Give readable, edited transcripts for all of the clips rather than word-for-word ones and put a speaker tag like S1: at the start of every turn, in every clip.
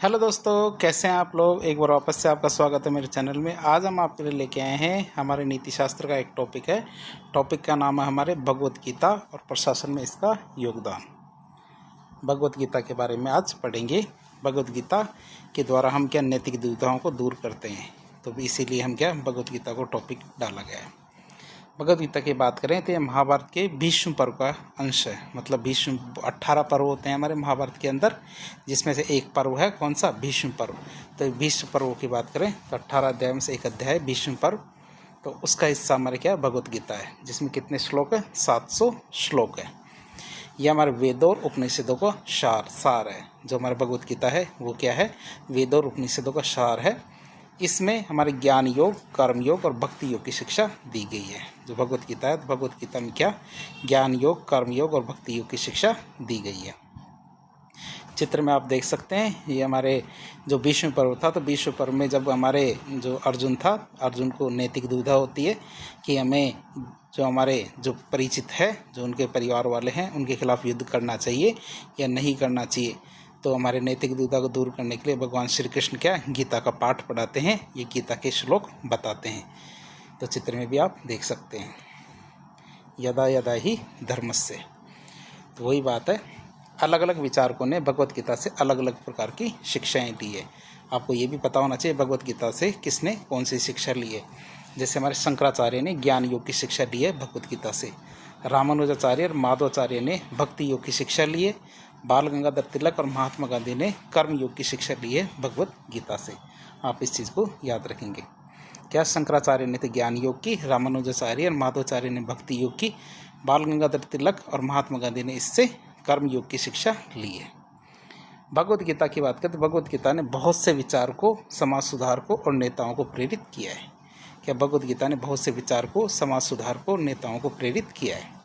S1: Hello दोस्तों, कैसे हैं आप लोग। एक बार वापस से आपका स्वागत है मेरे चैनल में। आज हम आपके लिए लेके आए हैं हमारे नीति शास्त्र का एक टॉपिक है। टॉपिक का नाम है हमारे भगवत गीता और प्रशासन में इसका योगदान। भगवत गीता के बारे में आज पढ़ेंगे। भगवत गीता के द्वारा हम क्या नैतिक दुविधाओं को दूर करते हैं, तो इसीलिए हम क्या भगवत गीता को टॉपिक डाला गया है। भगवद गीता की बात करें तो ये महाभारत के भीष्म पर्व का अंश है। मतलब भीष्म 18 पर्व होते हैं हमारे महाभारत के अंदर, जिसमें से एक पर्व है कौन सा, भीष्म पर्व। तो भीष्म पर्व की बात करें तो 18 अध्याय में से एक अध्याय है भीष्म पर्व। तो उसका हिस्सा हमारे क्या भगवद गीता है, जिसमें कितने श्लोक है, 700 श्लोक है। ये हमारे वेदों और उपनिषदों का सार है। जो हमारा भगवद गीता है वो क्या है, वेदों और उपनिषदों का सार है। इसमें हमारे ज्ञान योग, कर्म योग और भक्ति योग की शिक्षा दी गई है। जो भगवत गीता है, तो भगवत गीता में क्या ज्ञान योग, कर्म योग और भक्ति योग की शिक्षा दी गई है। चित्र में आप देख सकते हैं, ये हमारे जो भीष्म पर्व था, तो भीष्म पर्व में जब हमारे जो अर्जुन था, अर्जुन को नैतिक दुविधा होती है कि हमें जो हमारे जो परिचित है, जो उनके परिवार वाले हैं, उनके खिलाफ युद्ध करना चाहिए या नहीं करना चाहिए। तो हमारे नैतिक दुविधा को दूर करने के लिए भगवान श्री कृष्ण क्या गीता का पाठ पढ़ाते हैं, ये गीता के श्लोक बताते हैं। तो चित्र में भी आप देख सकते हैं, यदा यदा ही धर्मस्य। तो वही बात है, अलग अलग विचारकों ने भगवत गीता से अलग अलग प्रकार की शिक्षाएं दी है। आपको ये भी पता होना चाहिए भगवत गीता से किसने कौन सी शिक्षा ली है। जैसे हमारे शंकराचार्य ने ज्ञान योग की शिक्षा ली है भगवत गीता से, रामानुजाचार्य और माधवाचार्य ने भक्ति योग की शिक्षा ली है, बाल गंगाधर तिलक और महात्मा गांधी ने कर्म योग की शिक्षा ली है भगवत गीता से। आप इस चीज़ को याद रखेंगे। क्या शंकराचार्य ने तो ज्ञान योग की, रामानुजाचार्य और माधवाचार्य ने भक्ति योग की, बाल गंगाधर तिलक और महात्मा गांधी ने इससे कर्म योग की शिक्षा ली है। भगवत गीता की बात करें तो भगवत गीता ने बहुत से विचारकों, समाज सुधारकों और नेताओं को प्रेरित किया है। क्या भगवत गीता ने बहुत से विचारकों, समाज सुधारकों और नेताओं को प्रेरित किया है।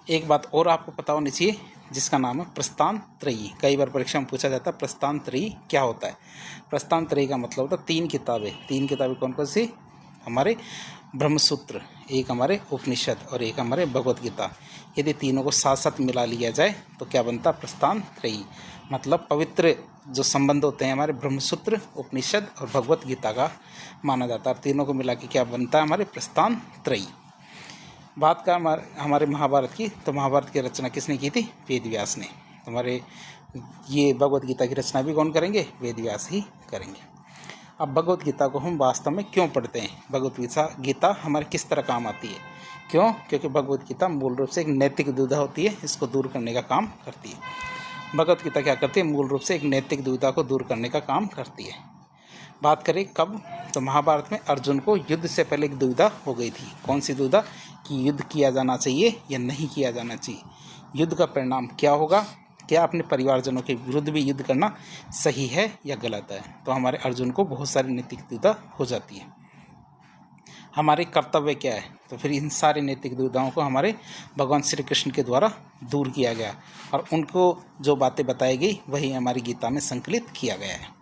S1: एक बात और आपको पता होनी चाहिए, जिसका नाम है प्रस्थान त्रयी। कई बार परीक्षा में पूछा जाता है प्रस्थान त्रयी क्या होता है। प्रस्थान त्रयी का मतलब होता है तीन किताबें कौन कौन सी, हमारे ब्रह्मसूत्र, एक हमारे उपनिषद और एक हमारे भगवत गीता। यदि तीनों को साथ साथ मिला लिया जाए तो क्या बनता है प्रस्थान त्रयी। मतलब पवित्र जो संबंध होते हैं हमारे ब्रह्मसूत्र, उपनिषद और भगवत गीता का माना जाता है। तीनों को मिला के क्या बनता है हमारे प्रस्थान त्रयी। बात का हमारे महाभारत की, तो महाभारत की रचना किसने की थी, वेद व्यास ने। हमारे ये भगवत गीता की रचना भी कौन करेंगे, वेद व्यास ही करेंगे। अब भगवत गीता को हम वास्तव में क्यों पढ़ते हैं, भगवत गीता हमारे किस तरह काम आती है, क्यों, क्योंकि भगवत गीता मूल रूप से एक नैतिक दुविधा होती है, इसको दूर करने का काम करती है। भगवत गीता क्या करती है, मूल रूप से एक नैतिक दुविधा को दूर करने का काम करती है। बात करें कब, तो महाभारत में अर्जुन को युद्ध से पहले एक दुविधा हो गई थी। कौन सी दुविधा, कि युद्ध किया जाना चाहिए या नहीं किया जाना चाहिए, युद्ध का परिणाम क्या होगा, क्या अपने परिवारजनों के विरुद्ध भी युद्ध करना सही है या गलत है। तो हमारे अर्जुन को बहुत सारी नैतिक दुविधा हो जाती है। हमारे कर्तव्य क्या है, तो फिर इन सारी नैतिक दुविधाओं को हमारे भगवान श्री कृष्ण के द्वारा दूर किया गया और उनको जो बातें बताई गई वही हमारी गीता में संकलित किया गया है।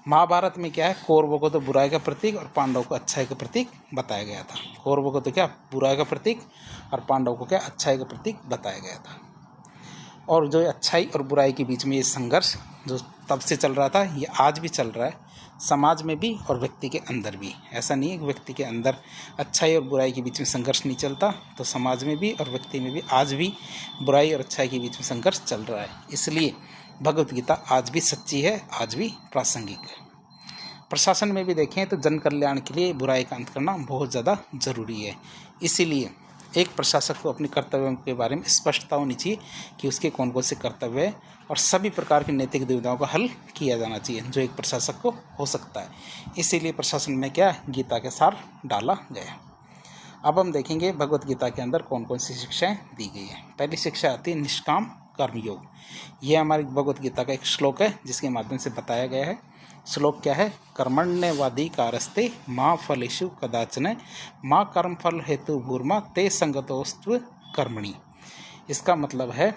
S1: महाभारत में क्या है, कौरवों को तो बुराई का प्रतीक और पांडवों को अच्छाई का प्रतीक बताया गया था। कौरवों को तो क्या बुराई का प्रतीक और पांडवों को क्या अच्छाई का प्रतीक बताया गया था। और जो अच्छाई और बुराई के बीच में ये संघर्ष जो तब से चल रहा था, ये आज भी चल रहा है, समाज में भी और व्यक्ति के अंदर भी। ऐसा नहीं है कि व्यक्ति के अंदर अच्छाई और बुराई के बीच में संघर्ष नहीं चलता, तो समाज में भी और व्यक्ति में भी आज भी बुराई और अच्छाई के बीच में संघर्ष चल रहा है। इसलिए भगवत गीता आज भी सच्ची है, आज भी प्रासंगिक है। प्रशासन में भी देखें तो जन कल्याण के लिए बुराई का अंत करना बहुत ज़्यादा ज़रूरी है। इसीलिए एक प्रशासक को अपने कर्तव्यों के बारे में स्पष्टता होनी चाहिए कि उसके कौन कौन से कर्तव्य है, और सभी प्रकार की नैतिक दुविधाओं का हल किया जाना चाहिए जो एक प्रशासक को हो सकता है। इसीलिए प्रशासन में क्या गीता के सार डाला गया। अब हम देखेंगे भगवत गीता के अंदर कौन कौन सी शिक्षाएं दी गई है। पहली शिक्षा आती है निष्काम कर्मयोग। ये हमारी भगवत गीता का एक श्लोक है जिसके माध्यम से बताया गया है। श्लोक क्या है, कर्मण्यवाधिकारस्ते माँ फलेषु कदाचन माँ कर्म फल हेतु भूर्मा ते संगतोस्त्व कर्मणि। इसका मतलब है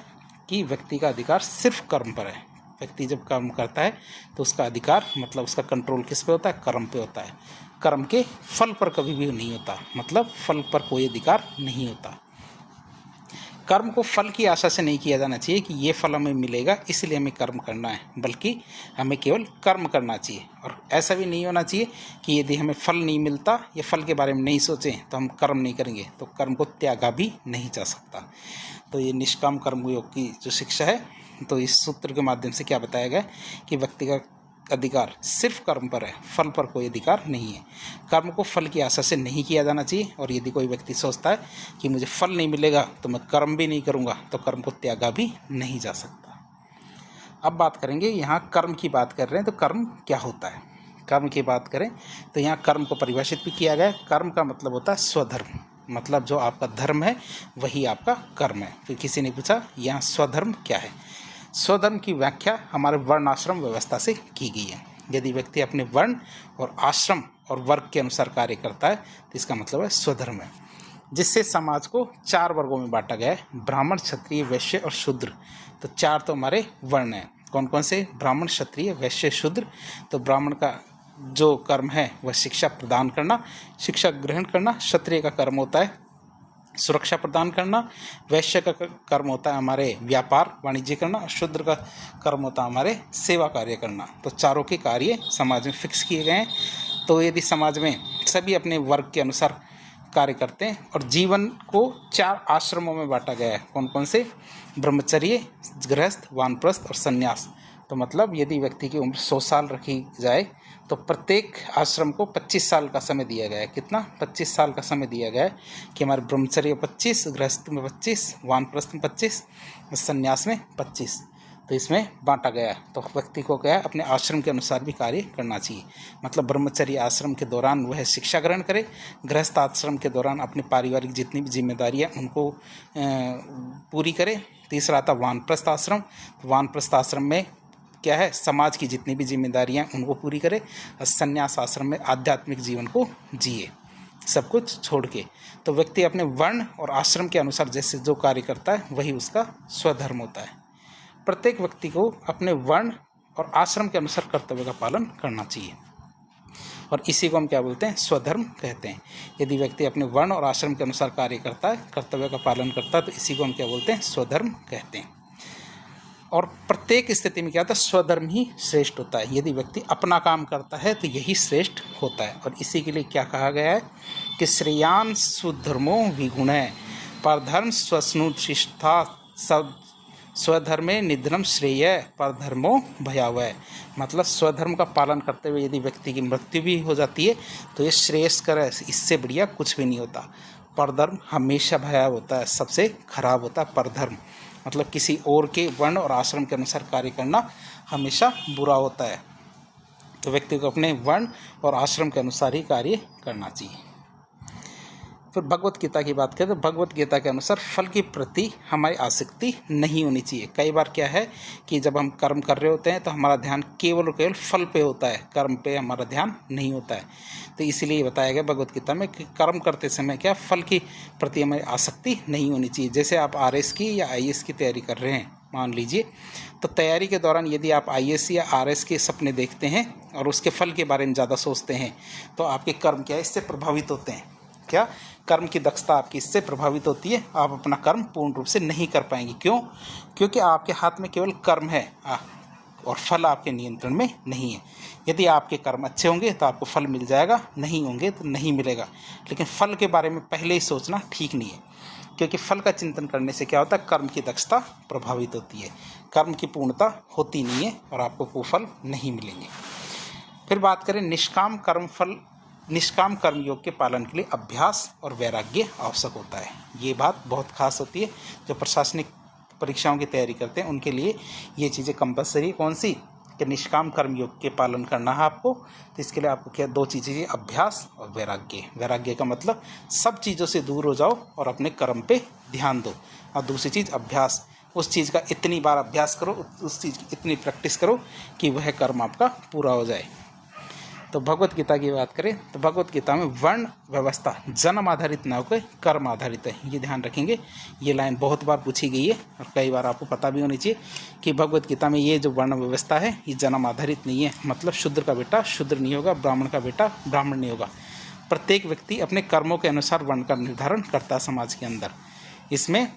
S1: कि व्यक्ति का अधिकार सिर्फ कर्म पर है। व्यक्ति जब कर्म करता है तो उसका अधिकार, मतलब उसका कंट्रोल किस पे होता है, कर्म पे होता है। कर्म के फल पर कभी भी नहीं होता, मतलब फल पर कोई अधिकार नहीं होता। कर्म को फल की आशा से नहीं किया जाना चाहिए कि ये फल हमें मिलेगा इसलिए हमें कर्म करना है, बल्कि हमें केवल कर्म करना चाहिए। और ऐसा भी नहीं होना चाहिए कि यदि हमें फल नहीं मिलता या फल के बारे में नहीं सोचें तो हम कर्म नहीं करेंगे, तो कर्म को त्यागा भी नहीं जा सकता। तो ये निष्काम कर्मयोग की जो शिक्षा है, तो इस सूत्र के माध्यम से क्या बताया गया कि व्यक्ति का अधिकार सिर्फ कर्म पर है, फल पर कोई अधिकार नहीं है। कर्म को फल की आशा से नहीं किया जाना चाहिए, और यदि कोई व्यक्ति सोचता है कि मुझे फल नहीं मिलेगा तो मैं कर्म भी नहीं करूँगा, तो कर्म को त्यागा भी नहीं जा सकता। अब बात करेंगे, यहाँ कर्म की बात कर रहे हैं तो कर्म क्या होता है। कर्म की बात करें तो यहाँ कर्म को परिभाषित भी किया गया है। कर्म का मतलब होता है स्वधर्म, मतलब जो आपका धर्म है वही आपका कर्म है। फिर किसी ने पूछा यहाँ स्वधर्म क्या है। स्वधर्म की व्याख्या हमारे वर्ण आश्रम व्यवस्था से की गई है। यदि व्यक्ति अपने वर्ण और आश्रम और वर्ग के अनुसार कार्य करता है तो इसका मतलब है स्वधर्म है, जिससे समाज को 4 वर्गों में बांटा गया है, ब्राह्मण, क्षत्रिय, वैश्य और शूद्र। तो 4 तो हमारे वर्ण हैं। कौन कौन से? ब्राह्मण, क्षत्रिय, वैश्य, शूद्र। तो ब्राह्मण का जो कर्म है वह शिक्षा प्रदान करना, शिक्षा ग्रहण करना। क्षत्रिय का कर्म होता है सुरक्षा प्रदान करना। वैश्य का कर्म होता है हमारे व्यापार वाणिज्य करना, और शूद्र का कर्म होता है हमारे सेवा कार्य करना। तो चारों के कार्य समाज में फिक्स किए गए हैं। तो यदि समाज में सभी अपने वर्ग के अनुसार कार्य करते हैं, और जीवन को 4 आश्रमों में बांटा गया है। कौन कौन से? ब्रह्मचर्य, गृहस्थ, वानप्रस्थ और संन्यास। तो मतलब यदि व्यक्ति की उम्र 100 साल रखी जाए तो प्रत्येक आश्रम को 25 साल का समय दिया गया है। कितना? 25 साल का समय दिया गया है कि हमारे ब्रह्मचर्य 25, गृहस्थ में 25, वानप्रस्थ में 25, संन्यास में 25। तो इसमें बांटा गया है। तो व्यक्ति को क्या है, अपने आश्रम के अनुसार भी कार्य करना चाहिए। मतलब ब्रह्मचर्य आश्रम के दौरान वह शिक्षा ग्रहण करे, गृहस्थ आश्रम के दौरान अपनी पारिवारिक जितनी भी जिम्मेदारियां उनको पूरी करे। तीसरा आता वानप्रस्थ आश्रम। वानप्रस्थ आश्रम में क्या है, समाज की जितनी भी जिम्मेदारियां उनको पूरी करे। और संन्यास आश्रम में आध्यात्मिक जीवन को जिए, सब कुछ छोड़ के। तो व्यक्ति अपने वर्ण और आश्रम के अनुसार जैसे जो कार्य करता है वही उसका स्वधर्म होता है। प्रत्येक व्यक्ति को अपने वर्ण और आश्रम के अनुसार कर्तव्य का पालन करना चाहिए, और इसी को हम क्या बोलते हैं? स्वधर्म कहते हैं। यदि व्यक्ति अपने वर्ण और आश्रम के अनुसार कार्य करता है, कर्तव्य का पालन करता है, तो इसी को हम क्या बोलते हैं? स्वधर्म कहते हैं। और प्रत्येक स्थिति में क्या होता है? स्वधर्म ही श्रेष्ठ होता है। यदि व्यक्ति अपना काम करता है तो यही श्रेष्ठ होता है। और इसी के लिए क्या कहा गया है कि श्रेयान सुधर्मो विगुणः परधर्म स्वस्नुशिष्ठा सब स्वधर्मे निधनम श्रेय परधर्मो भयावह। मतलब स्वधर्म का पालन करते हुए यदि व्यक्ति की मृत्यु भी हो जाती है तो ये श्रेयस्कर है, इससे बढ़िया कुछ भी नहीं होता। परधर्म हमेशा भयावह होता है, सबसे खराब होता है परधर्म। मतलब किसी और के वर्ण और आश्रम के अनुसार कार्य करना हमेशा बुरा होता है। तो व्यक्ति को अपने वर्ण और आश्रम के अनुसार ही कार्य करना चाहिए। फिर भगवत गीता की बात करें तो भगवत गीता के अनुसार फल की प्रति हमारी आसक्ति नहीं होनी चाहिए। कई बार क्या है कि जब हम कर्म कर रहे होते हैं तो हमारा ध्यान केवल और केवल फल पे होता है, कर्म पे हमारा ध्यान नहीं होता है। तो इसीलिए बताया गया भगवत गीता में कि कर्म करते समय क्या फल की प्रति हमारी आसक्ति नहीं होनी चाहिए। जैसे आप RS की या IAS की तैयारी कर रहे हैं मान लीजिए, तो तैयारी के दौरान यदि आप IAS या RS के सपने देखते हैं और उसके फल के बारे में ज़्यादा सोचते हैं तो आपके कर्म क्या है, इससे प्रभावित होते हैं। क्या? कर्म की दक्षता आपकी इससे प्रभावित होती है। आप अपना कर्म पूर्ण रूप से नहीं कर पाएंगे। क्यों? क्योंकि आपके हाथ में केवल कर्म है और फल आपके नियंत्रण में नहीं है। यदि आपके कर्म अच्छे होंगे तो आपको फल मिल जाएगा, नहीं होंगे तो नहीं मिलेगा। लेकिन फल के बारे में पहले ही सोचना ठीक नहीं है, क्योंकि फल का चिंतन करने से क्या होता है? कर्म की दक्षता प्रभावित होती है, कर्म की पूर्णता होती नहीं है और आपको वो फल नहीं मिलेंगे। फिर बात करें निष्काम कर्म योग के पालन के लिए अभ्यास और वैराग्य आवश्यक होता है। ये बात बहुत खास होती है। जो प्रशासनिक परीक्षाओं की तैयारी करते हैं उनके लिए ये चीज़ें कंपलसरी कौन सी? कि निष्काम कर्म योग के पालन करना है आपको। तो इसके लिए आपको क्या 2 चीज़ें चाहिए, अभ्यास और वैराग्य। वैराग्य का मतलब सब चीज़ों से दूर हो जाओ और अपने कर्म पे ध्यान दो। और दूसरी चीज़ अभ्यास, उस चीज़ का इतनी बार अभ्यास करो, उस चीज़ की इतनी प्रैक्टिस करो कि वह कर्म आपका पूरा हो जाए। तो भगवत गीता की बात करें तो भगवत गीता में वर्ण व्यवस्था जन्म आधारित न होकर कर्म आधारित है। ये ध्यान रखेंगे। ये लाइन बहुत बार पूछी गई है और कई बार आपको पता भी होनी चाहिए कि भगवत गीता में ये जो वर्ण व्यवस्था है ये जन्म आधारित नहीं है। मतलब शूद्र का बेटा शूद्र नहीं होगा, ब्राह्मण का बेटा ब्राह्मण नहीं होगा। प्रत्येक व्यक्ति अपने कर्मों के अनुसार वर्ण का निर्धारण करता है समाज के अंदर। इसमें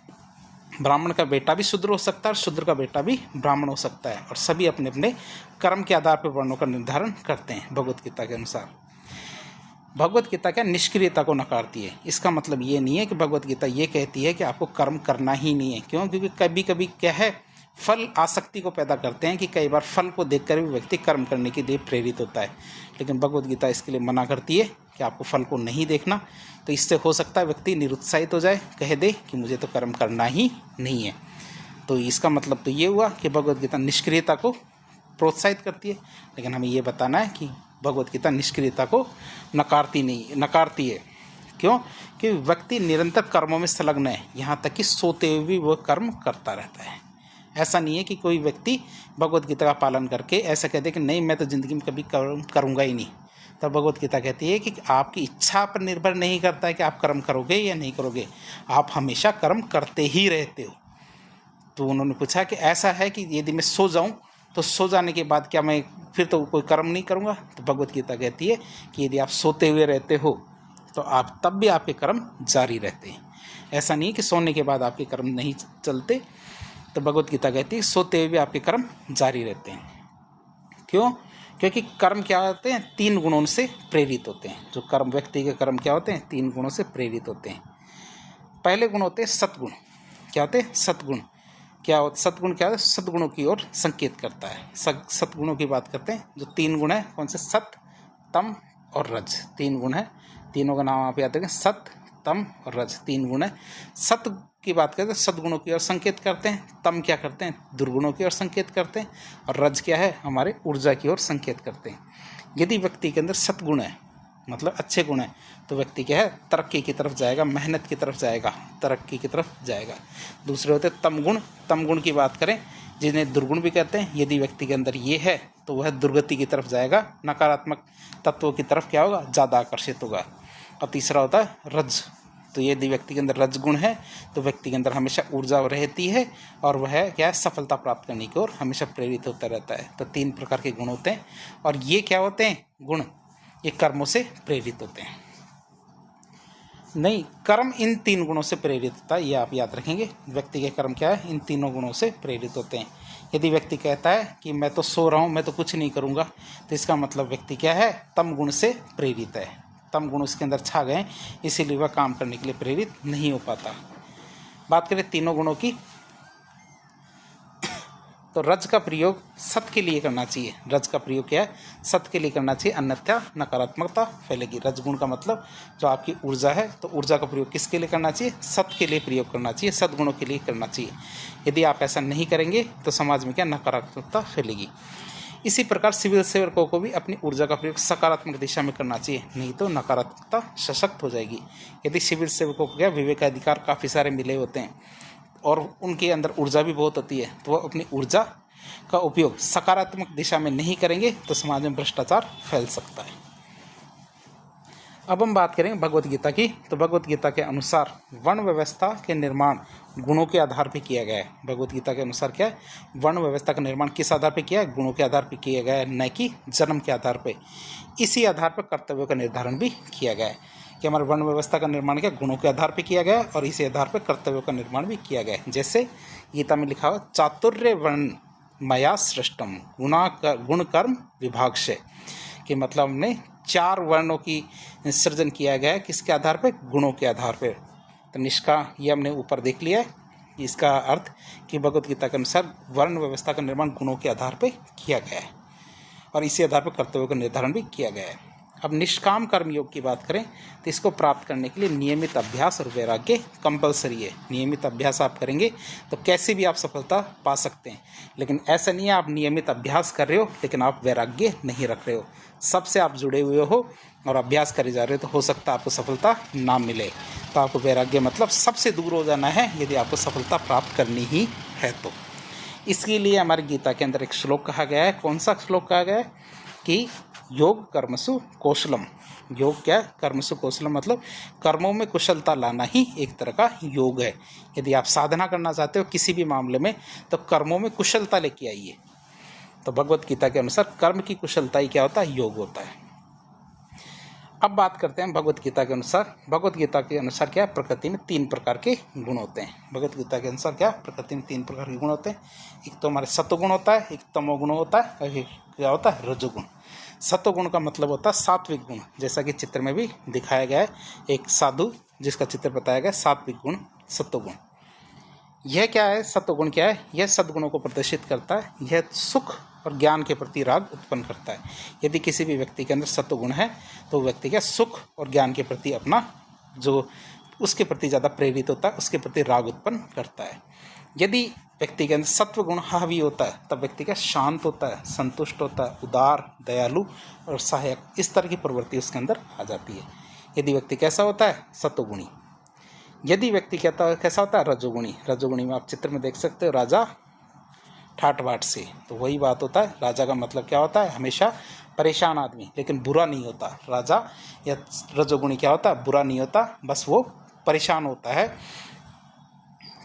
S1: ब्राह्मण का बेटा भी शूद्र हो सकता है और शूद्र का बेटा भी ब्राह्मण हो सकता है, और सभी अपने अपने कर्म के आधार पर वर्णों का निर्धारण करते हैं भगवत गीता के अनुसार। भगवत गीता क्या निष्क्रियता को नकारती है। इसका मतलब ये नहीं है कि भगवत गीता ये कहती है कि आपको कर्म करना ही नहीं है। क्यों? क्योंकि कभी कभी क्या है, फल आसक्ति को पैदा करते हैं कि कई बार फल को देखकर भी व्यक्ति कर्म करने के लिए प्रेरित होता है, लेकिन भगवत गीता इसके लिए मना करती है कि आपको फल को नहीं देखना। तो इससे हो सकता है व्यक्ति निरुत्साहित हो जाए, कह दे कि मुझे तो कर्म करना ही नहीं है। तो इसका मतलब तो ये हुआ कि भगवत गीता निष्क्रियता को प्रोत्साहित करती है, लेकिन हमें ये बताना है कि भगवत गीता निष्क्रियता को नकारती है। क्यों? कि व्यक्ति निरंतर कर्मों में संलग्न है, यहाँ तक कि सोते हुए भी वह कर्म करता रहता है। ऐसा नहीं है कि कोई व्यक्ति भगवत गीता का पालन करके ऐसा कहते कि नहीं मैं तो ज़िंदगी में कभी कर्म करूँगा ही नहीं। तो भगवत गीता कहती है कि आपकी इच्छा पर निर्भर नहीं करता है कि आप कर्म करोगे या नहीं करोगे, आप हमेशा कर्म करते ही रहते हो। तो उन्होंने पूछा कि ऐसा है कि यदि मैं सो जाऊं तो सो जाने के बाद क्या मैं फिर तो कोई कर्म नहीं करूंगा? तो भगवत गीता कहती है कि यदि आप सोते हुए रहते हो तो आप तब भी आपके कर्म जारी रहते हैं। ऐसा नहीं कि सोने के बाद आपके कर्म नहीं चलते। तो भगवत गीता कहती है सोते हुए भी आपके कर्म जारी रहते हैं। क्यों? क्योंकि कर्म क्या होते हैं? 3 गुणों से प्रेरित होते हैं। जो कर्म व्यक्ति के कर्म क्या होते हैं? 3 गुणों से प्रेरित होते हैं। पहले गुण होते हैं सद्गुण। क्या होते हैं? सद्गुण। क्या होता सद्गुण? क्या है? सद्गुणों की ओर संकेत करता है। सद्गुणों की बात करते हैं। जो 3 गुण है, कौन से? सत, तम और रज। 3 गुण है, तीनों का नाम आप याद रखें, सत, तम और रज 3 गुण है। सत की बात करते हैं, सद्गुणों की ओर संकेत करते हैं। तम क्या करते हैं? दुर्गुणों की ओर संकेत करते हैं। और रज क्या है? हमारे ऊर्जा की ओर संकेत करते हैं। यदि व्यक्ति के अंदर सद्गुण है, मतलब अच्छे गुण है, तो व्यक्ति क्या है? तरक्की की तरफ जाएगा, मेहनत की तरफ जाएगा, तरक्की की तरफ जाएगा। दूसरे होते तम गुण। तम गुण की बात करें, जिन्हें दुर्गुण भी कहते हैं, यदि व्यक्ति के अंदर ये है तो वह दुर्गति की तरफ जाएगा, नकारात्मक तत्वों की तरफ क्या होगा? ज़्यादा आकर्षित होगा। और तीसरा होता है रज। तो यदि व्यक्ति के अंदर रजगुण है तो व्यक्ति के अंदर हमेशा ऊर्जा रहती है और वह क्या है? सफलता प्राप्त करने की ओर हमेशा प्रेरित होता रहता है। तो 3 प्रकार के गुण होते हैं। और ये क्या होते हैं? गुण ये कर्मों से प्रेरित होते हैं। नहीं, कर्म इन 3 गुणों से प्रेरित होता है, ये आप याद रखेंगे। व्यक्ति के कर्म क्या है? इन तीनों गुणों से प्रेरित होते हैं। यदि व्यक्ति कहता है कि मैं तो सो रहा हूँ, मैं तो कुछ नहीं करूँगा, तो इसका मतलब व्यक्ति क्या है? तम गुण से प्रेरित है। तम गुण उसके अंदर छा गए, इसीलिए वह काम करने के लिए प्रेरित नहीं हो पाता। बात करें तीनों गुणों की, तो रज का प्रयोग सत के लिए करना चाहिए। रज का प्रयोग क्या है? सत के लिए करना चाहिए, अन्यथा नकारात्मकता फैलेगी। रजगुण का मतलब जो आपकी ऊर्जा है, तो ऊर्जा का प्रयोग किसके लिए करना चाहिए? सत के लिए प्रयोग करना चाहिए, सद्गुणों के लिए करना चाहिए। यदि आप ऐसा नहीं करेंगे तो समाज में क्या? नकारात्मकता फैलेगी। इसी प्रकार सिविल सेवकों को भी अपनी ऊर्जा का प्रयोग सकारात्मक दिशा में करना चाहिए, नहीं तो नकारात्मकता सशक्त हो जाएगी। यदि सिविल सेवकों को क्या? विवेकाधिकार काफ़ी सारे मिले होते हैं और उनके अंदर ऊर्जा भी बहुत होती है, तो वह अपनी ऊर्जा का उपयोग सकारात्मक दिशा में नहीं करेंगे तो समाज में भ्रष्टाचार फैल सकता है। अब हम बात करेंगे भगवत गीता की। तो भगवत गीता के अनुसार वर्ण व्यवस्था के निर्माण गुणों के आधार पर किया गया है। भगवत गीता के अनुसार क्या है? वर्ण व्यवस्था का निर्माण किस आधार पर किया है? गुणों के आधार पर किया गया है, न कि जन्म के आधार पर। इसी आधार पर कर्तव्यों का निर्धारण भी किया गया है कि हमारे वर्ण व्यवस्था का निर्माण क्या? गुणों के आधार पर किया गया है और इसी आधार पर कर्तव्यों का निर्माण भी किया गया है। जैसे गीता में लिखा हुआ, चातुर्य वर्ण मया सृष्टम गुण कर्म विभागशय, कि मतलब हमने 4 वर्णों की सृजन किया गया है। किसके आधार पर? गुणों के आधार पर। तो निष्का ये हमने ऊपर देख लिया है। इसका अर्थ कि भगवत गीता के अनुसार वर्ण व्यवस्था का निर्माण गुणों के आधार पर किया गया है और इसी आधार पर कर्तव्यों का निर्धारण भी किया गया है। अब निष्काम कर्म योग की बात करें तो इसको प्राप्त करने के लिए नियमित अभ्यास और वैराग्य कंपलसरी है। नियमित अभ्यास आप करेंगे तो कैसे भी आप सफलता पा सकते हैं, लेकिन ऐसा नहीं है आप नियमित अभ्यास कर रहे हो लेकिन आप वैराग्य नहीं रख रहे हो। सबसे आप जुड़े हुए हो और अभ्यास करे जा रहे हो तो हो सकता है आपको सफलता ना मिले। तो आपको वैराग्य मतलब सबसे दूर हो जाना है यदि आपको सफलता प्राप्त करनी ही है तो। इसके लिए हमारी गीता के अंदर एक श्लोक कहा गया है। कौन सा श्लोक कहा गया है? कि योग कर्मसु कौशलम। योग क्या है? कर्मसु कौशलम, मतलब कर्मों में कुशलता लाना ही एक तरह का योग है। यदि आप साधना करना चाहते हो किसी भी मामले में तो कर्मों में कुशलता लेके आइए। तो भगवत गीता के अनुसार कर्म की कुशलता ही क्या होता है? योग होता है। अब बात करते हैं भगवत गीता के अनुसार। भगवत गीता के अनुसार क्या है, प्रकृति में 3 प्रकार के गुण होते हैं। भगवत गीता के अनुसार क्या, प्रकृति में 3 प्रकार के गुण होते हैं। एक तो हमारे सत्वगुण होता है, एक तमोगुण होता है, और एक क्या होता है, रजोगुण। सत्वगुण का मतलब होता है सात्विक गुण, जैसा कि चित्र में भी दिखाया गया है, एक साधु जिसका चित्र बताया गया, सात्विक गुण सत्वगुण। यह क्या है, सत्वगुण क्या है, यह सद्गुणों को प्रदर्शित करता है, यह सुख और ज्ञान के प्रति राग उत्पन्न करता है। यदि किसी भी व्यक्ति के अंदर सत्वगुण है तो व्यक्ति क्या सुख और ज्ञान के प्रति अपना जो उसके प्रति ज़्यादा प्रेरित होता है, उसके प्रति राग उत्पन्न करता है। यदि व्यक्ति के अंदर सत्वगुण हावी होता है तब व्यक्ति क्या शांत होता है, संतुष्ट होता है, उदार, दयालु और सहायक, इस तरह की प्रवृत्ति उसके अंदर आ जाती है। यदि व्यक्ति कैसा होता है, सत्वगुणी। यदि व्यक्ति कैसा होता है, रजोगुणी। रजोगुणी में आप चित्र में देख सकते हो, राजा ठाट बाट से, तो वही बात होता है। राजा का मतलब क्या होता है, हमेशा परेशान आदमी, लेकिन बुरा नहीं होता। राजा या रजोगुणी क्या होता है, बुरा नहीं होता, बस वो परेशान होता है।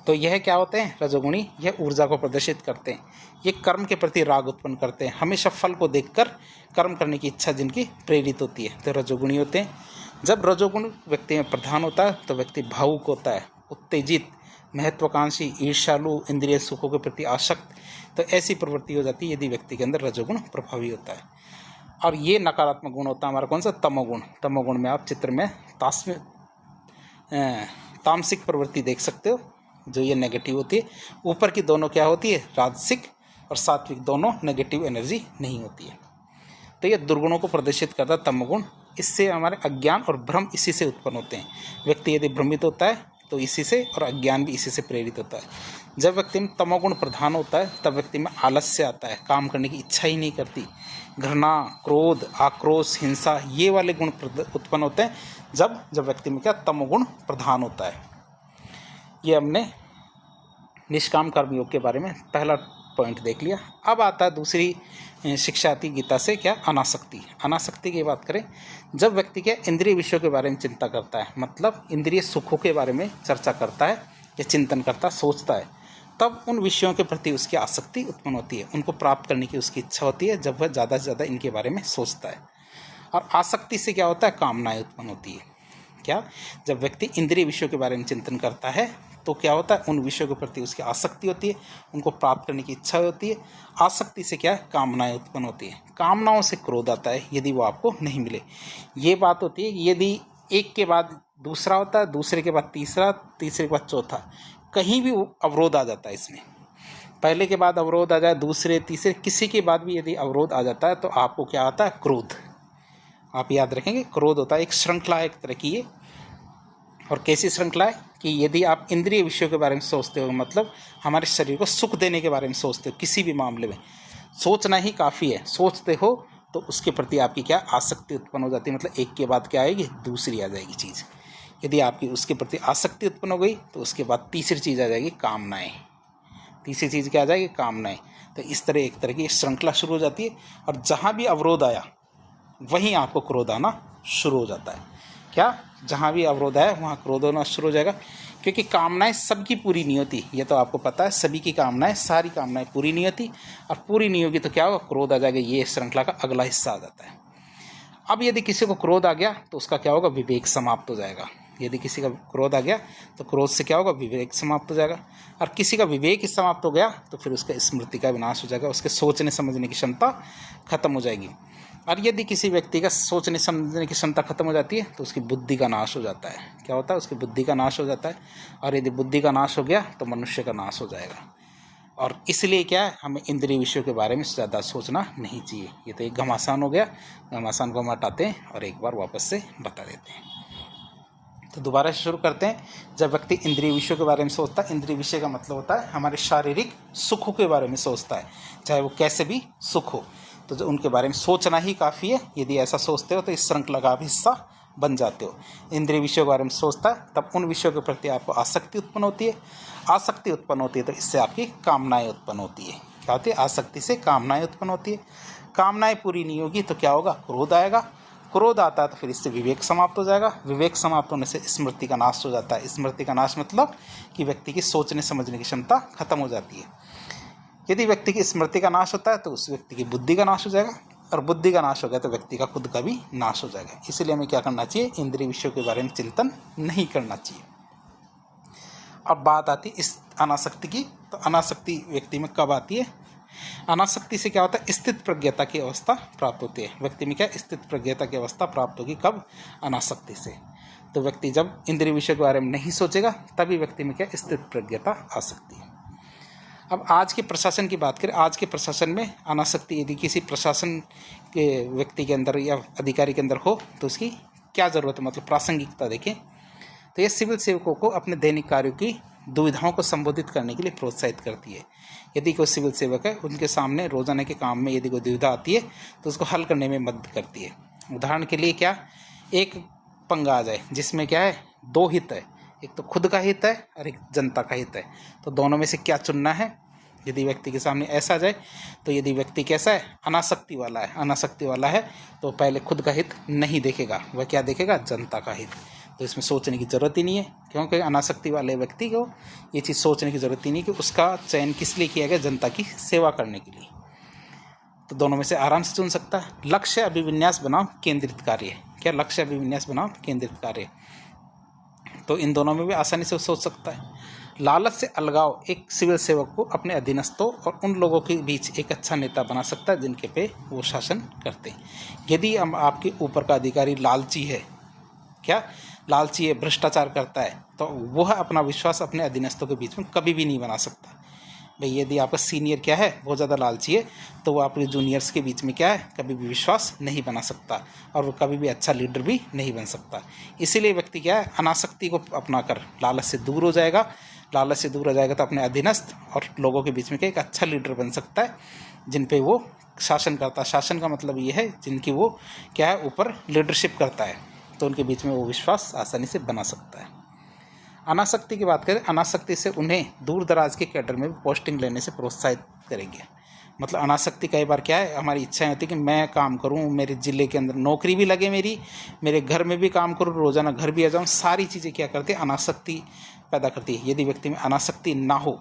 S1: तो यह क्या होते हैं, रजोगुणी, यह ऊर्जा को प्रदर्शित करते हैं, ये कर्म के प्रति राग उत्पन्न करते हैं, हमेशा फल को देखकर कर्म करने की इच्छा जिनकी प्रेरित होती है, तो रजोगुणी होते हैं। जब रजोगुण व्यक्ति में प्रधान होता है तो व्यक्ति भावुक होता है, उत्तेजित, महत्वाकांक्षी, ईर्ष्यालु, इंद्रिय सुखों के प्रति आसक्त, तो ऐसी प्रवृत्ति हो जाती है यदि व्यक्ति के अंदर रजोगुण प्रभावी होता है। और ये नकारात्मक गुण होता है हमारा कौन सा, तमोगुण। तमोगुण में आप चित्र में तामसिक प्रवृत्ति देख सकते हो, जो ये नेगेटिव होती है। ऊपर की दोनों क्या होती है, राजसिक और सात्विक, दोनों नेगेटिव एनर्जी नहीं होती है। तो ये दुर्गुणों को प्रदर्शित करता है तमोगुण। इससे हमारे अज्ञान और भ्रम इसी से उत्पन्न होते हैं। व्यक्ति यदि भ्रमित होता है तो इसी से, और अज्ञान भी इसी से प्रेरित होता है। जब व्यक्ति में तमोगुण प्रधान होता है तब व्यक्ति में आलस्य आता है, काम करने की इच्छा ही नहीं करती, घृणा, क्रोध, आक्रोश, हिंसा, ये वाले गुण उत्पन्न होते हैं जब व्यक्ति में क्या, तमोगुण प्रधान होता है। ये हमने निष्काम कर्मयोग के बारे में पहला पॉइंट देख लिया। अब आता है दूसरी शिक्षा आती गीता से, क्या, अनासक्ति। अनासक्ति की बात करें, जब व्यक्ति क्या इंद्रिय विषयों के बारे में चिंता करता है, मतलब इंद्रिय सुखों के बारे में चर्चा करता है या चिंतन करता, सोचता है, तब उन विषयों के प्रति उसकी आसक्ति उत्पन्न होती है, उनको प्राप्त करने की उसकी इच्छा होती है जब वह ज़्यादा से ज़्यादा इनके बारे में सोचता है। और आसक्ति से क्या होता है, कामनाएं उत्पन्न होती है। क्या, जब व्यक्ति इंद्रिय विषयों के बारे में चिंतन करता है तो क्या होता है, उन विषयों के प्रति उसकी आसक्ति होती है, उनको प्राप्त करने की इच्छा होती है। आसक्ति से क्या है, कामनाएं उत्पन्न होती है। कामनाओं से क्रोध आता है यदि वो आपको नहीं मिले। ये बात होती है यदि एक के बाद दूसरा होता है, दूसरे के बाद तीसरा, तीसरे के बाद चौथा, कहीं भी अवरोध आ जाता है इसमें, पहले के बाद अवरोध आ जाए, दूसरे तीसरे, किसी के बाद भी यदि अवरोध आ जाता है तो आपको क्या आता है, क्रोध। आप याद रखेंगे, क्रोध होता है एक श्रृंखला, एक तरह की ये। और कैसी श्रृंखला है कि यदि आप इंद्रिय विषयों के बारे में सोचते हो, मतलब हमारे शरीर को सुख देने के बारे में सोचते हो, किसी भी मामले में सोचना ही काफ़ी है, सोचते हो तो उसके प्रति आपकी क्या, आसक्ति उत्पन्न हो जाती है। मतलब एक के बाद क्या आएगी, दूसरी आ जाएगी चीज़। यदि आपकी उसके प्रति आसक्ति उत्पन्न हो गई तो उसके बाद तीसरी चीज़ आ जाएगी, कामनाएं। तीसरी चीज़ क्या आ जाएगी, कामनाएं। तो इस तरह एक तरह की श्रृंखला शुरू हो जाती है, और जहाँ भी अवरोध आया वहीं आपको क्रोध आना शुरू हो जाता है। क्या, जहाँ भी अवरोध है वहाँ क्रोध होना शुरू हो जाएगा, क्योंकि कामनाएं सबकी पूरी नहीं होती, ये तो आपको पता है। सभी की कामनाएं, सारी कामनाएं पूरी नहीं होती, और पूरी नहीं होगी तो क्या होगा, क्रोध आ जाएगा। ये श्रृंखला का अगला हिस्सा आ जाता है। अब यदि किसी को क्रोध आ गया तो उसका क्या होगा, विवेक समाप्त हो जाएगा। यदि किसी का क्रोध आ गया तो क्रोध से क्या होगा, विवेक समाप्त हो जाएगा। और किसी का विवेक ही समाप्त हो गया तो फिर उसका स्मृति का विनाश हो जाएगा, उसके सोचने समझने की क्षमता खत्म हो जाएगी। और यदि किसी व्यक्ति का सोचने समझने की क्षमता खत्म हो जाती है तो उसकी बुद्धि का नाश हो जाता है। क्या होता है, उसकी बुद्धि का नाश हो जाता है। और यदि बुद्धि का नाश हो गया तो मनुष्य का नाश हो जाएगा। और इसलिए क्या है, हमें इंद्रिय विषयों के बारे में ज़्यादा सोचना नहीं चाहिए। ये तो एक घमासान हो गया, घमासान को हम हटाते हैं और एक बार वापस से बता देते हैं। तो दोबारा से शुरू करते हैं। जब व्यक्ति इंद्रिय विषयों के बारे में सोचता है, इंद्रिय विषय का मतलब होता है हमारे शारीरिक सुखों के बारे में सोचता है, चाहे वो कैसे भी सुख हो, तो जो उनके बारे में सोचना ही काफ़ी है। यदि ऐसा सोचते हो तो इस श्रृंखला का आप हिस्सा बन जाते हो। इंद्रिय विषयों के बारे में सोचता है तब उन विषयों के प्रति आपको आसक्ति उत्पन्न होती है। आसक्ति उत्पन्न होती है तो इससे आपकी कामनाएं उत्पन्न होती है। क्या होती है, आसक्ति से कामनाएं उत्पन्न होती है। कामनाएं पूरी नहीं होगी तो क्या होगा, क्रोध आएगा। क्रोध आता है तो फिर इससे विवेक समाप्त हो जाएगा। विवेक समाप्त होने से स्मृति का नाश हो जाता है। स्मृति का नाश मतलब कि व्यक्ति की सोचने समझने की क्षमता खत्म हो जाती है। यदि व्यक्ति की स्मृति का नाश होता है तो उस व्यक्ति की बुद्धि का नाश हो जाएगा। और बुद्धि का नाश हो गया तो व्यक्ति का खुद का भी नाश हो जाएगा। इसीलिए हमें क्या करना चाहिए, इंद्रिय विषयों के बारे में चिंतन नहीं करना चाहिए। अब बात आती है इस अनासक्ति की। तो अनासक्ति व्यक्ति में कब आती है? अनासक्ति से क्या होता है, स्थित प्रज्ञता की अवस्था प्राप्त होती है। व्यक्ति में क्या स्थित प्रज्ञता की अवस्था प्राप्त होगी, कब? अनासक्ति से। तो व्यक्ति जब इंद्रिय विषय के बारे में नहीं सोचेगा तभी व्यक्ति में क्या स्थित प्रज्ञता आ सकती है। अब आज के प्रशासन की बात करें, आज के प्रशासन में अनासक्ति यदि किसी प्रशासन के व्यक्ति के अंदर या अधिकारी के अंदर हो तो उसकी क्या ज़रूरत है, मतलब प्रासंगिकता देखें तो ये सिविल सेवकों को अपने दैनिक कार्यों की दुविधाओं को संबोधित करने के लिए प्रोत्साहित करती है। यदि कोई सिविल सेवक है, उनके सामने रोजाना के काम में यदि कोई दुविधा आती है तो उसको हल करने में मदद करती है। उदाहरण के लिए क्या, एक पंगा आ जाए जिसमें क्या है, दो हित है, एक तो खुद का हित है और एक जनता का हित है, तो दोनों में से क्या चुनना है? यदि व्यक्ति के सामने ऐसा आ जाए तो यदि व्यक्ति कैसा है, अनासक्ति वाला है तो पहले खुद का हित नहीं देखेगा, वह क्या देखेगा, जनता का हित। तो इसमें सोचने की ज़रूरत ही नहीं है, क्योंकि अनासक्ति वाले व्यक्ति को ये चीज़ सोचने की ज़रूरत ही नहीं कि उसका चयन किस लिए किया गया, जनता की सेवा करने के लिए। तो दोनों में से आराम से चुन सकता है। लक्ष्य अभिविन्यास बनाम केंद्रित कार्य, क्या लक्ष्य अभिविन्यास बनाम केंद्रित कार्य, तो इन दोनों में भी आसानी से सोच सकता है। लालच से अलगाव एक सिविल सेवक को अपने अधीनस्थों और उन लोगों के बीच एक अच्छा नेता बना सकता है जिनके पे वो शासन करते हैं। यदि हम आपके ऊपर का अधिकारी लालची है, क्या लालची है, भ्रष्टाचार करता है, तो वह अपना विश्वास अपने अधीनस्थों के बीच में कभी भी नहीं बना सकता। भाई यदि आपका सीनियर क्या है, बहुत ज़्यादा लालची है, तो वो आपके जूनियर्स के बीच में क्या है, कभी भी विश्वास नहीं बना सकता और वो कभी भी अच्छा लीडर भी नहीं बन सकता। इसीलिए व्यक्ति क्या है, अनासक्ति को अपनाकर लालच से दूर हो जाएगा। लालच से दूर हो जाएगा तो अपने अधीनस्थ और लोगों के बीच में क्या एक अच्छा लीडर बन सकता है जिन पे वो शासन करता है। शासन का मतलब ये है जिनकी वो क्या है, ऊपर लीडरशिप करता है, तो उनके बीच में वो विश्वास आसानी से बना सकता है। अनासक्ति की बात करें, अनासक्ति से उन्हें दूर दराज के कैडर में पोस्टिंग लेने से प्रोत्साहित करेंगे। मतलब अनासक्ति कई बार क्या है, हमारी इच्छाएं होती है कि मैं काम करूं, मेरे ज़िले के अंदर नौकरी भी लगे, मेरे घर में भी काम करूं, रोज़ाना घर भी आ जाऊं, सारी चीज़ें क्या करती है, अनासक्ति पैदा करती है। यदि व्यक्ति में अनासक्ति ना हो,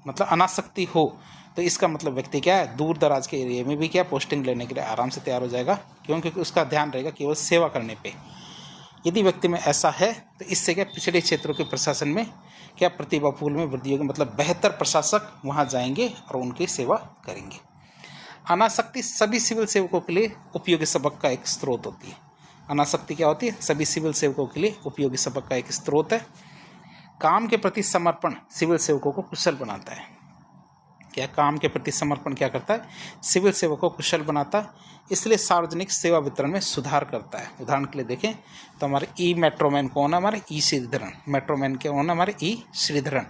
S1: मतलब अनासक्ति हो, तो इसका मतलब व्यक्ति क्या है, दूर दराज के एरिया में भी क्या पोस्टिंग लेने के लिए आराम से तैयार हो जाएगा, क्योंकि उसका ध्यान रहेगा केवल सेवा करने पे। यदि व्यक्ति में ऐसा है तो इससे क्या पिछड़े क्षेत्रों के प्रशासन में क्या प्रतिभा पूल में वृद्धि होगी, मतलब बेहतर प्रशासक वहां जाएंगे और उनकी सेवा करेंगे। अनासक्ति सभी सिविल सेवकों के लिए उपयोगी सबक का एक स्रोत होती है। अनासक्ति क्या होती है, सभी सिविल सेवकों के लिए उपयोगी सबक का एक स्रोत है। काम के प्रति समर्पण सिविल सेवकों को कुशल बनाता है। क्या काम के प्रति समर्पण क्या करता है, सिविल सेवकों को कुशल बनाता है, इसलिए सार्वजनिक सेवा वितरण में सुधार करता है। उदाहरण के लिए देखें तो हमारे ई मेट्रोमैन कौन है, हमारे ई श्रीधरन। मेट्रोमैन के कौन है, हमारे ई श्रीधरन।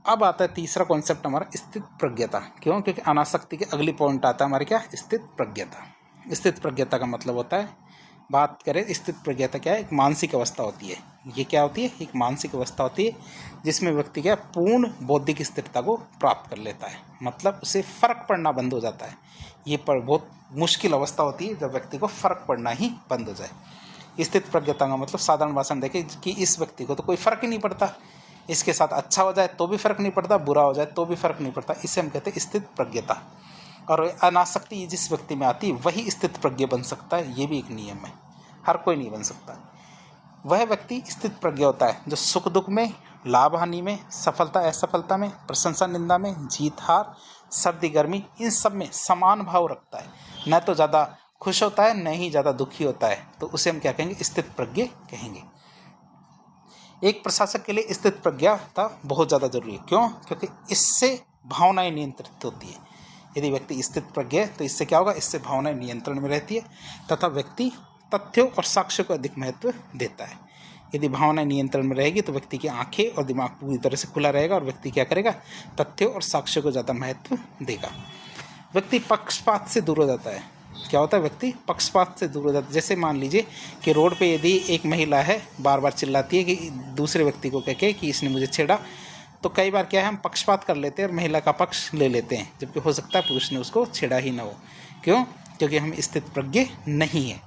S1: अब आता है तीसरा कॉन्सेप्ट हमारा, स्थित प्रज्ञता। क्यों, क्योंकि अनासक्ति के अगली पॉइंट आता है हमारे क्या, स्थित प्रज्ञता। स्थित प्रज्ञता का मतलब होता है, बात करें स्थित प्रज्ञता क्या है, एक मानसिक अवस्था होती है। ये क्या होती है, एक मानसिक अवस्था होती है जिसमें व्यक्ति क्या पूर्ण बौद्धिक स्थिरता को प्राप्त कर लेता है, मतलब उसे फर्क पड़ना बंद हो जाता है। ये पर बहुत मुश्किल अवस्था होती है जब व्यक्ति को फर्क पड़ना ही बंद हो जाए। स्थित प्रज्ञता का मतलब साधारण भाषा देखें कि इस व्यक्ति को तो कोई फर्क ही नहीं पड़ता, इसके साथ अच्छा हो जाए तो भी फर्क नहीं पड़ता, बुरा हो जाए तो भी फर्क नहीं पड़ता, इसे हम कहते हैं स्थित प्रज्ञता। और अनासक्ति जिस व्यक्ति में आती है वही स्थित प्रज्ञ बन सकता है, ये भी एक नियम है, हर कोई नहीं बन सकता। वह व्यक्ति स्थित प्रज्ञ होता है जो सुख दुख में, लाभ हानि में, सफलता असफलता में, प्रशंसा निंदा में, जीत हार, सर्दी गर्मी, इन सब में समान भाव रखता है। न तो ज़्यादा खुश होता है न ही ज़्यादा दुखी होता है, तो उसे हम क्या कहेंगे, स्थित प्रज्ञ कहेंगे। एक प्रशासक के लिए स्थित प्रज्ञता बहुत ज़्यादा जरूरी है। क्यों, क्योंकि इससे भावनाएं नियंत्रित होती है। यदि व्यक्ति स्थित प्रज्ञ है तो इससे क्या होगा, इससे भावनाएं नियंत्रण में रहती है तथा व्यक्ति तथ्यों और साक्ष्यों को अधिक महत्व देता है। यदि भावनाएं नियंत्रण में रहेगी तो व्यक्ति की आंखें और दिमाग पूरी तरह से खुला रहेगा और व्यक्ति क्या करेगा, तथ्यों और साक्ष्यों को ज़्यादा महत्व देगा। व्यक्ति पक्षपात से दूर हो जाता है। क्या होता है, व्यक्ति पक्षपात से दूर हो जाता है। जैसे मान लीजिए कि रोड पे यदि एक महिला है बार बार चिल्लाती है कि दूसरे व्यक्ति को कह के कि इसने मुझे छेड़ा, तो कई बार क्या है, हम पक्षपात कर लेते हैं और महिला का पक्ष ले लेते हैं, जबकि हो सकता है पुरुष ने उसको छेड़ा ही ना हो। क्यों, क्योंकि हम स्थित प्रज्ञ नहीं है।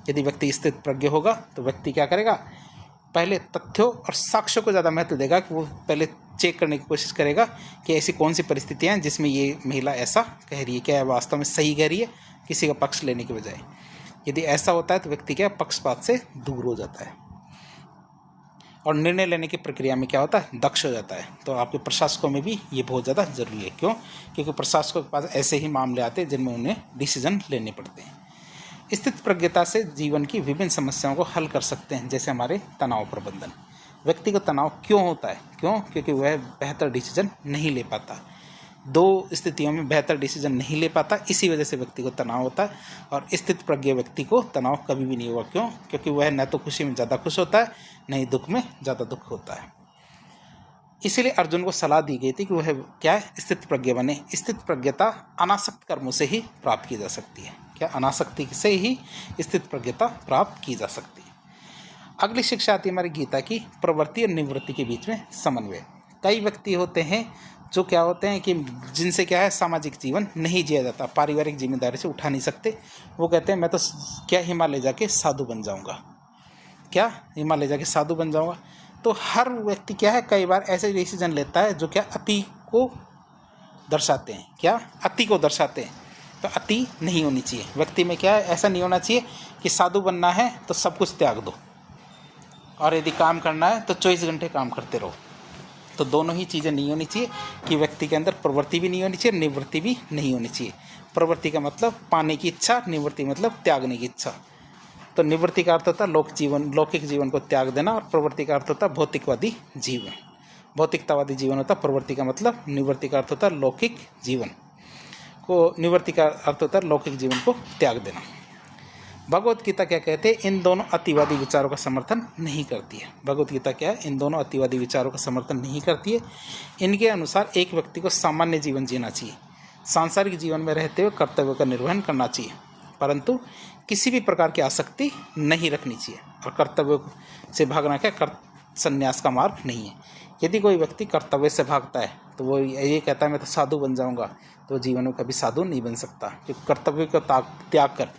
S1: यदि व्यक्ति स्थित प्रज्ञ होगा तो व्यक्ति क्या करेगा, पहले तथ्यों और साक्ष्यों को ज़्यादा महत्व देगा, कि वो पहले चेक करने की कोशिश करेगा कि ऐसी कौन सी परिस्थितियाँ हैं जिसमें ये महिला ऐसा कह रही है, क्या वास्तव में सही कह रही है किसी का पक्ष लेने के बजाय। यदि ऐसा होता है तो व्यक्ति क्या पक्षपात से दूर हो जाता है और निर्णय लेने की प्रक्रिया में क्या होता है, दक्ष हो जाता है। तो आपके प्रशासकों में भी ये बहुत ज़्यादा ज़रूरी है। क्यों? क्योंकि प्रशासकों के पास ऐसे ही मामले आते हैं जिनमें उन्हें डिसीजन लेने पड़ते हैं। स्थित प्रज्ञता से जीवन की विभिन्न समस्याओं को हल कर सकते हैं, जैसे हमारे तनाव प्रबंधन। व्यक्ति को तनाव क्यों होता है? क्यों? क्योंकि वह बेहतर डिसीजन नहीं ले पाता। दो स्थितियों में बेहतर डिसीजन नहीं ले पाता, इसी वजह से व्यक्ति को तनाव होता है। और स्थित प्रज्ञ व्यक्ति को तनाव कभी भी नहीं होगा। क्यों? क्योंकि वह न तो खुशी में ज़्यादा खुश होता है, न ही दुख में ज़्यादा दुख होता है। इसीलिए अर्जुन को सलाह दी गई थी कि वह क्या है, स्थित प्रज्ञ बने। स्थित प्रज्ञता अनासक्त कर्मों से ही प्राप्त की जा सकती है। क्या? अनासक्ति से ही स्थित प्रज्ञता प्राप्त की जा सकती है। अगली शिक्षा आती है हमारी गीता की, प्रवृत्ति और निवृत्ति के बीच में समन्वय। कई व्यक्ति होते हैं जो क्या होते हैं कि जिनसे क्या है, सामाजिक जीवन नहीं जिया जाता, पारिवारिक जिम्मेदारी से उठा नहीं सकते। वो कहते हैं मैं तो क्या हिमालय जाके साधु बन जाऊंगा, क्या हिमालय जाके साधु बन जाऊंगा। तो हर व्यक्ति क्या है, कई बार ऐसे डिसीजन लेता है जो क्या अति को दर्शाते हैं। क्या? अति को दर्शाते हैं। तो अति नहीं होनी चाहिए व्यक्ति में। क्या है, ऐसा नहीं होना चाहिए कि साधु बनना है तो सब कुछ त्याग दो, और यदि काम करना है तो 24 घंटे काम करते रहो। तो दोनों ही चीज़ें नहीं होनी चाहिए कि व्यक्ति के अंदर प्रवृत्ति भी नहीं होनी चाहिए, निवृत्ति भी नहीं होनी चाहिए। प्रवृत्ति का मतलब पाने की इच्छा, निवृत्ति मतलब त्यागने की इच्छा। तो निवृत्ति का अर्थ होता है लौकिक जीवन को त्याग देना, और प्रवृत्ति का अर्थ होता है भौतिकवादी जीवन। भौतिकतावादी जीवन होता है प्रवृत्ति का मतलब, निवृत्ति का अर्थ होता है लौकिक जीवन को, निवृत्ति का अर्थ होता है लौकिक जीवन को त्याग देना। भगवत गीता क्या कहते हैं, इन दोनों अतिवादी विचारों का समर्थन नहीं करती है। भगवत गीता क्या है, इन दोनों अतिवादी विचारों का समर्थन नहीं करती है। इनके अनुसार एक व्यक्ति को सामान्य जीवन जीना चाहिए, सांसारिक जीवन में रहते हुए कर्तव्यों का निर्वहन करना चाहिए, परंतु किसी भी प्रकार की आसक्ति नहीं रखनी चाहिए। और कर्तव्यों से भागना क्या संन्यास का मार्ग नहीं है। यदि कोई व्यक्ति कर्तव्य से भागता है तो वो ये कहता है मैं तो साधु बन जाऊंगा, तो जीवन में कभी साधु नहीं बन सकता, क्योंकि कर्तव्य को त्याग कर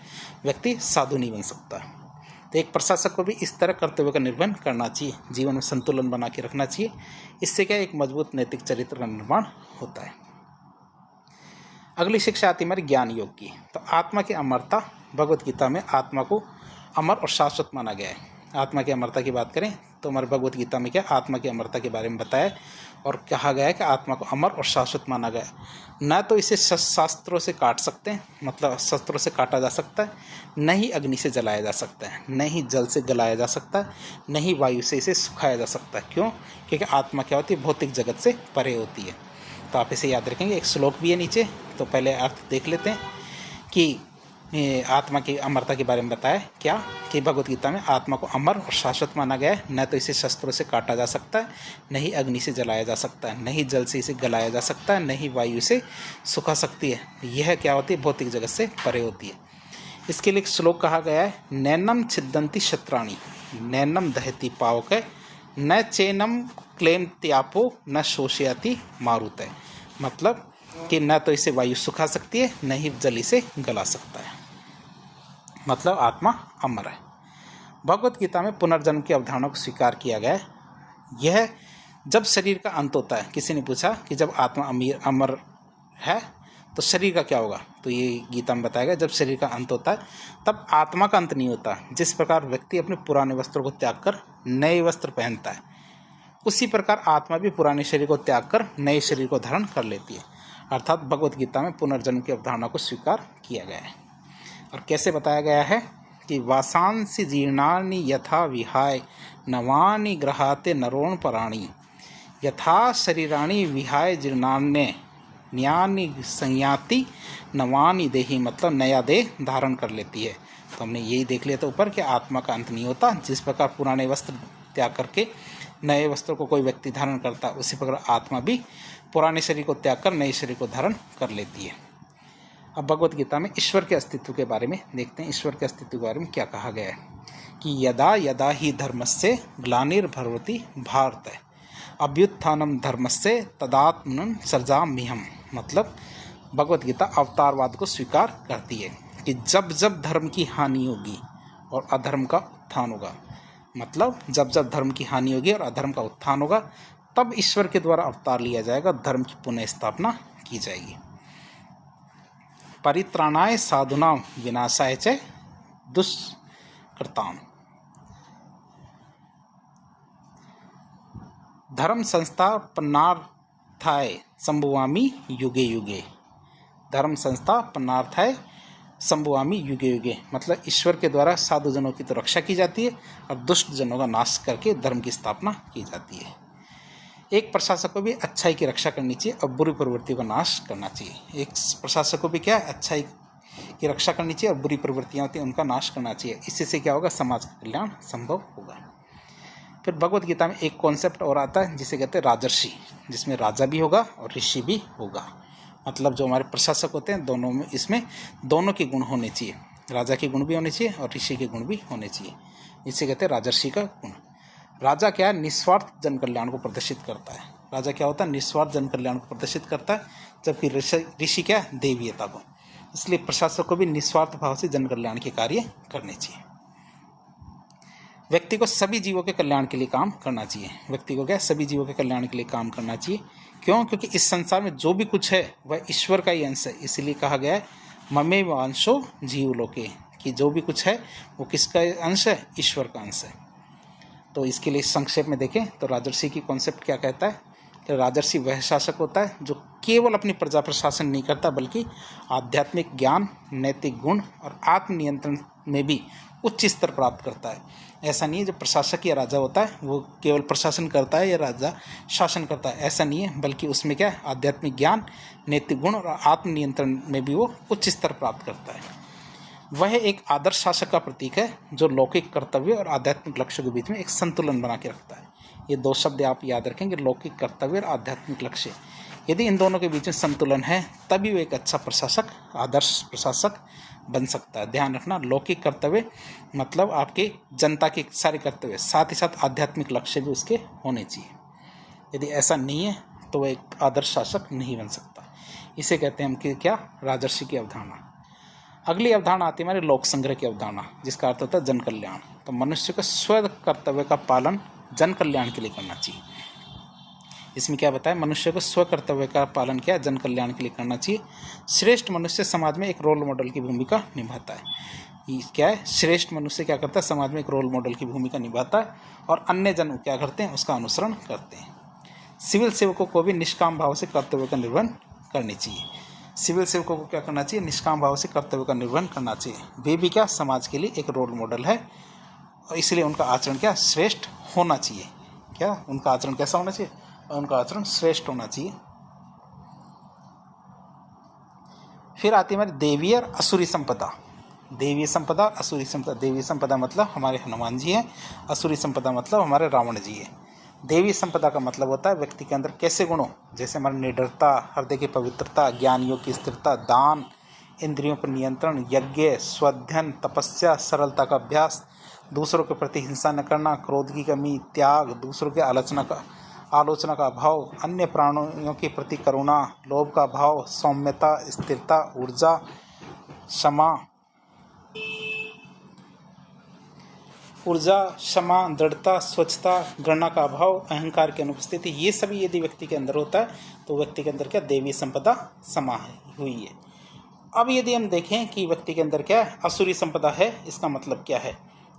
S1: व्यक्ति साधु नहीं बन सकता। तो एक प्रशासक को भी इस तरह कर्तव्य का निर्वहन करना चाहिए, जीवन में संतुलन बना के रखना चाहिए। इससे क्या एक मजबूत नैतिक चरित्र का निर्माण होता है। अगली शिक्षा आती है हमारी ज्ञान योग की। तो आत्मा की अमरता, भगवत गीता में आत्मा को अमर और शाश्वत माना गया है। आत्मा की अमरता की बात करें तो हमारे भगवत गीता में क्या आत्मा की अमरता के बारे में बताया और कहा गया है कि आत्मा को अमर और शाश्वत माना गया है। न तो इसे शास्त्रों से काट सकते हैं, मतलब शस्त्रों से काटा जा सकता है, न ही अग्नि से जलाया जा सकता है, न ही जल से गलाया जा सकता है, न ही वायु से इसे सुखाया जा सकता है। क्यों? क्योंकि आत्मा क्या होती है, भौतिक जगत से परे होती है। तो आप इसे याद रखेंगे। एक श्लोक भी है नीचे, तो पहले अर्थ देख लेते हैं कि आत्मा की अमरता के बारे में बताया क्या कि भगवत गीता में आत्मा को अमर और शाश्वत माना गया है। न तो इसे शस्त्रों से काटा जा सकता है, न ही अग्नि से जलाया जा सकता है, न ही जल से इसे गलाया जा सकता है, न ही वायु से सुखा सकती है। यह क्या होती है, भौतिक जगत से परे होती है। इसके लिए एक श्लोक कहा गया है, नैनम छिद्दंती शत्राणी नैनम दहती पावक न चैनम क्लेम त्यापो न शोषयति मारुत है। मतलब कि न तो इसे वायु सुखा सकती है, न ही जल इसे गला सकता है। मतलब आत्मा अमर है। भगवत गीता में पुनर्जन्म की अवधारणा को स्वीकार किया गया है। यह जब शरीर का अंत होता है, किसी ने पूछा कि जब आत्मा अमर है तो शरीर का क्या होगा, तो ये गीता में बताया गया जब शरीर का अंत होता है तब आत्मा का अंत नहीं होता। जिस प्रकार व्यक्ति अपने पुराने वस्त्रों को त्याग कर नए वस्त्र पहनता है, उसी प्रकार आत्मा भी पुराने शरीर को त्याग कर नए शरीर को धारण कर लेती है। अर्थात भगवत गीता में पुनर्जन्म की अवधारणा को स्वीकार किया गया है। और कैसे बताया गया है कि वासांसि जीर्णानि यथा विहाय नवानि गृहाते नरोण पराणि यथा शरीराणि विहाय जीर्णान्य न्यानि संयाति नवानि देहि। मतलब नया देह धारण कर लेती है। तो हमने यही देख लिया था ऊपर कि आत्मा का अंत नहीं होता। जिस प्रकार पुराने वस्त्र त्याग करके नए वस्त्रों को कोई व्यक्ति धारण करता, उसी प्रकार आत्मा भी पुराने शरीर को त्याग कर नए शरीर को धारण कर लेती है। अब भगवत गीता में ईश्वर के अस्तित्व के बारे में देखते हैं। ईश्वर के अस्तित्व के बारे में क्या कहा गया है कि यदा यदा ही धर्मस्य ग्लानिर्भवति भारत अभ्युत्थानम धर्मस्य तदात्मनं सृजाम्यहम्। मतलब भगवत गीता अवतारवाद को स्वीकार करती है कि जब जब धर्म की हानि होगी और अधर्म का उत्थान होगा, मतलब जब जब धर्म की हानि होगी और अधर्म का उत्थान होगा तब ईश्वर के द्वारा अवतार लिया जाएगा, धर्म की पुनः स्थापना की जाएगी। परित्राणाय साधुनां विनाशाय च दुष्कृतां धर्म संस्थापनार्थाय संभवामि युगे युगे। धर्म संस्थापनार्थाय संभवामि युगे युगे मतलब ईश्वर के द्वारा साधु जनों की तो रक्षा की जाती है और दुष्ट जनों का नाश करके धर्म की स्थापना की जाती है। एक प्रशासक को भी अच्छाई की रक्षा करनी चाहिए और बुरी प्रवृत्तियों का नाश करना चाहिए। एक प्रशासक को भी क्या अच्छाई की रक्षा करनी चाहिए और बुरी प्रवृत्तियां होती हैं उनका नाश करना चाहिए। इससे से क्या होगा, समाज का कल्याण संभव होगा। फिर भगवत गीता में एक कॉन्सेप्ट और आता है जिसे कहते हैं राजर्षि, जिसमें राजा भी होगा और ऋषि भी होगा। मतलब जो हमारे प्रशासक होते हैं दोनों में, इसमें दोनों के गुण होने चाहिए, राजा के गुण भी होने चाहिए और ऋषि के गुण भी होने चाहिए। इसे कहते हैं राजर्षि का गुण। राजा क्या है, निस्वार्थ जन कल्याण को प्रदर्शित करता है। राजा क्या होता है, निस्वार्थ जन कल्याण को प्रदर्शित करता है, जबकि ऋषि क्या है, देवीयता को। इसलिए प्रशासक को भी निस्वार्थ भाव से जन कल्याण के कार्य करने चाहिए। व्यक्ति को सभी जीवों के कल्याण के लिए काम करना चाहिए। व्यक्ति को क्या, सभी जीवों के कल्याण के लिए काम करना चाहिए। क्यों? क्योंकि इस संसार में जो भी कुछ है वह ईश्वर का ही अंश है। इसीलिए कहा गया है ममेव अंशो जीवलोके, कि जो भी कुछ है वो किसका अंश है, ईश्वर का अंश है। तो इसके लिए संक्षेप में देखें तो राजर्षि की कॉन्सेप्ट क्या कहता है कि राजर्षि वह शासक होता है जो केवल अपनी प्रजा पर शासन नहीं करता बल्कि आध्यात्मिक ज्ञान, नैतिक गुण और आत्मनियंत्रण में भी उच्च स्तर प्राप्त करता है। ऐसा नहीं है जो प्रशासक या राजा होता है वो केवल प्रशासन करता है या राजा शासन करता है, ऐसा नहीं है, बल्कि उसमें क्या है, आध्यात्मिक ज्ञान, नैतिक गुण और आत्मनियंत्रण में भी वो उच्च स्तर प्राप्त करता है। वह एक आदर्श शासक का प्रतीक है जो लौकिक कर्तव्य और आध्यात्मिक लक्ष्य के बीच में एक संतुलन बना के रखता है। ये दो शब्द आप याद रखेंगे, लौकिक कर्तव्य और आध्यात्मिक लक्ष्य। यदि इन दोनों के बीच में संतुलन है तभी वो एक अच्छा प्रशासक, आदर्श प्रशासक बन सकता है। ध्यान रखना, लौकिक कर्तव्य मतलब आपके जनता के सारे कर्तव्य, साथ ही साथ आध्यात्मिक लक्ष्य भी उसके होने चाहिए। यदि ऐसा नहीं है तो वह एक आदर्श शासक नहीं बन सकता। इसे कहते हैं हम कि क्या, राजर्षि की अवधारणा। अगली अवधारणा आती है हमारे लोक संग्रह की अवधारणा, जिसका अर्थ होता है जन कल्याण। तो मनुष्य को स्व कर्तव्य का पालन जन कल्याण के लिए करना चाहिए। इसमें क्या बताया, मनुष्य को स्व कर्तव्य का पालन किया जन कल्याण के लिए करना चाहिए। श्रेष्ठ मनुष्य समाज में एक रोल मॉडल की भूमिका निभाता है। ये क्या है, श्रेष्ठ मनुष्य क्या करता है, समाज में एक रोल मॉडल की भूमिका निभाता है और अन्य जन क्या करते हैं, उसका अनुसरण करते हैं। सिविल सेवकों को भी निष्काम भाव से कर्तव्य का निर्वहन करनी चाहिए। सिविल सेवकों को क्या करना चाहिए, निष्काम भाव से कर्तव्य का निर्वहन करना चाहिए। वे भी क्या, समाज के लिए एक रोल मॉडल है और इसलिए उनका आचरण क्या, श्रेष्ठ होना चाहिए। क्या उनका आचरण कैसा होना चाहिए, उनका आचरण श्रेष्ठ होना चाहिए। फिर आती है हमारी देवीय और असुरी संपदा। देवीय संपदा, असुरी संपदा। देवीय संपदा मतलब हमारे हनुमान जी हैं, असुरी संपदा मतलब हमारे रावण जी हैं। देवी संपदा का मतलब होता है व्यक्ति के अंदर कैसे गुणों, जैसे हमारी निडरता, हृदय की पवित्रता, ज्ञान योग की स्थिरता, दान, इंद्रियों पर नियंत्रण, यज्ञ, स्वाध्ययन, तपस्या, सरलता का अभ्यास, दूसरों के प्रति हिंसा न करना, क्रोध की कमी, त्याग, दूसरों की आलोचना का अभाव, अन्य प्राणियों के प्रति करुणा, लोभ का अभाव, सौम्यता, स्थिरता, ऊर्जा, क्षमा, दृढ़ता, स्वच्छता, गणना का अभाव, अहंकार की अनुपस्थिति, ये सभी यदि व्यक्ति के अंदर होता है तो व्यक्ति के अंदर क्या, देवी संपदा समाहित हुई है। अब यदि हम देखें कि व्यक्ति के अंदर क्या असुरी संपदा है, इसका मतलब क्या है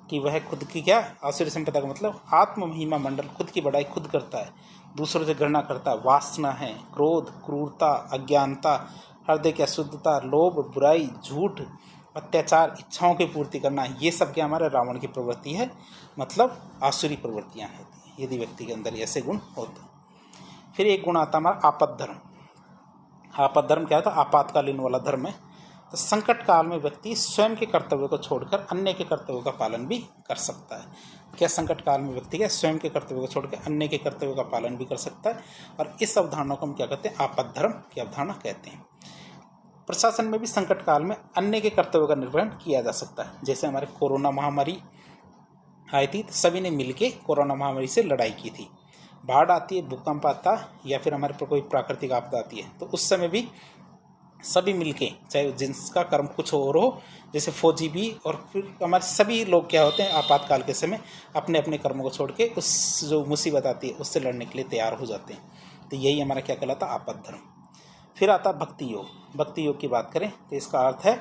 S1: कि वह खुद की क्या, असुरी संपदा का मतलब आत्म महिमा मंडल, खुद की बड़ाई खुद करता है, दूसरों से गणना करता है, वासना है, क्रोध, क्रूरता, अज्ञानता, हृदय की अशुद्धता, लोभ, बुराई, झूठ, अत्याचार, इच्छाओं की पूर्ति करना, ये सब क्या हमारे रावण की प्रवृत्ति है, मतलब आसुरी प्रवृत्तियां हैं यदि व्यक्ति के अंदर ऐसे गुण होते। फिर एक गुण आता हमारा आपद धर्म। आपद धर्म क्या होता है, आपातकालीन वाला धर्म है। तो संकट काल में व्यक्ति स्वयं के कर्तव्य को छोड़कर अन्य के कर्तव्यों का पालन भी कर सकता है। क्या संकट काल में व्यक्ति क्या स्वयं के कर्तव्य को छोड़कर अन्य के कर्तव्यों का पालन भी कर सकता है, और इस अवधारणा को हम क्या कहते हैं, आपद धर्म की अवधारणा कहते हैं। प्रशासन में भी संकट काल में अन्य के कर्तव्यों का निर्वहन किया जा सकता है। जैसे हमारे कोरोना महामारी आई थी तो सभी ने मिलकर कोरोना महामारी से लड़ाई की थी। बाढ़ आती है, भूकंप आता है या फिर हमारे पर कोई प्राकृतिक आपदा आती है तो उस समय भी सभी मिलके, चाहे जिनका कर्म कुछ और हो, जैसे फौजी भी और फिर हमारे सभी लोग क्या होते हैं आपातकाल के समय अपने अपने कर्मों को छोड़ के उस जो मुसीबत आती है उससे लड़ने के लिए तैयार हो जाते हैं। तो यही हमारा क्या कहलाता है, आपात धर्म। फिर आता भक्ति योग। भक्ति योग की बात करें तो इसका अर्थ है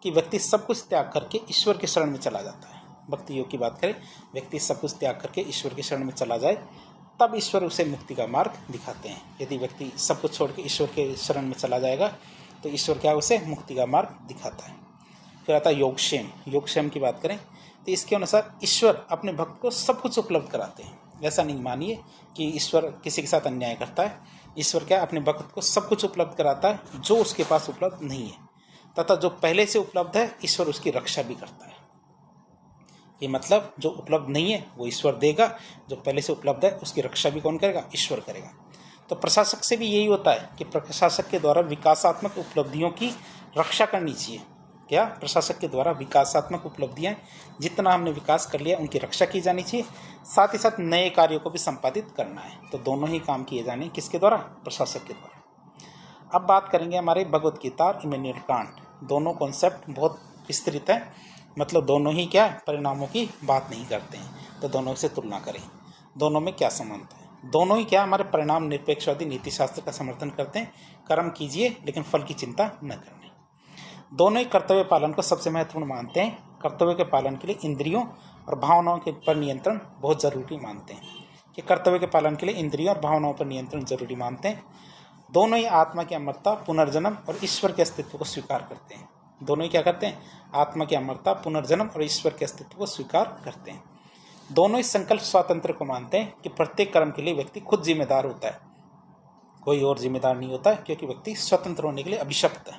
S1: कि व्यक्ति सब कुछ त्याग करके ईश्वर के शरण में चला जाता है। भक्ति योग की बात करें, व्यक्ति सब कुछ त्याग करके ईश्वर के शरण में चला जाए, तब ईश्वर उसे मुक्ति का मार्ग दिखाते हैं। यदि व्यक्ति सब कुछ छोड़ के ईश्वर के शरण में चला जाएगा तो ईश्वर क्या उसे मुक्ति का मार्ग दिखाता है। फिर आता है योगक्षेम। योगक्षेम की बात करें तो इसके अनुसार ईश्वर अपने भक्त को सब कुछ उपलब्ध कराते हैं। ऐसा नहीं मानिए कि ईश्वर किसी के साथ अन्याय करता है। ईश्वर क्या अपने भक्त को सब कुछ उपलब्ध कराता है जो उसके पास उपलब्ध नहीं है, तथा जो पहले से उपलब्ध है ईश्वर उसकी रक्षा भी करता है। ये मतलब जो उपलब्ध नहीं है वो ईश्वर देगा, जो पहले से उपलब्ध है उसकी रक्षा भी कौन करेगा, ईश्वर करेगा। तो प्रशासक से भी यही होता है कि प्रशासक के द्वारा विकासात्मक उपलब्धियों की रक्षा करनी चाहिए। क्या प्रशासक के द्वारा विकासात्मक उपलब्धियां, जितना हमने विकास कर लिया उनकी रक्षा की जानी चाहिए, साथ ही साथ नए कार्यों को भी संपादित करना है। तो दोनों ही काम किए जाने किसके द्वारा, प्रशासक के द्वारा। अब बात करेंगे हमारे भगवत गीता और इमैनुअल कांट। दोनों कॉन्सेप्ट बहुत विस्तृत है, मतलब दोनों ही क्या परिणामों की बात नहीं करते हैं। तो दोनों से तुलना करें, दोनों में क्या समानता है। दोनों ही क्या हमारे परिणाम निरपेक्षवादी नीति शास्त्र का समर्थन करते हैं। कर्म कीजिए लेकिन फल की चिंता न करनी। दोनों ही कर्तव्य पालन को सबसे महत्वपूर्ण मानते हैं। कर्तव्य के पालन के लिए इंद्रियों और भावनाओं के पर नियंत्रण बहुत जरूरी मानते हैं। कि कर्तव्य के पालन के लिए इंद्रियों और भावनाओं पर नियंत्रण जरूरी मानते हैं। दोनों ही आत्मा की अमरता, पुनर्जन्म और ईश्वर के अस्तित्व को स्वीकार करते हैं। दोनों ही क्या करते हैं, आत्मा की अमरता, पुनर्जन्म और ईश्वर के अस्तित्व को स्वीकार करते हैं। दोनों ही संकल्प स्वातंत्र को मानते हैं कि प्रत्येक कर्म के लिए व्यक्ति खुद जिम्मेदार होता है, कोई और जिम्मेदार नहीं होता है, क्योंकि व्यक्ति स्वतंत्र होने के लिए अभिशप्त है।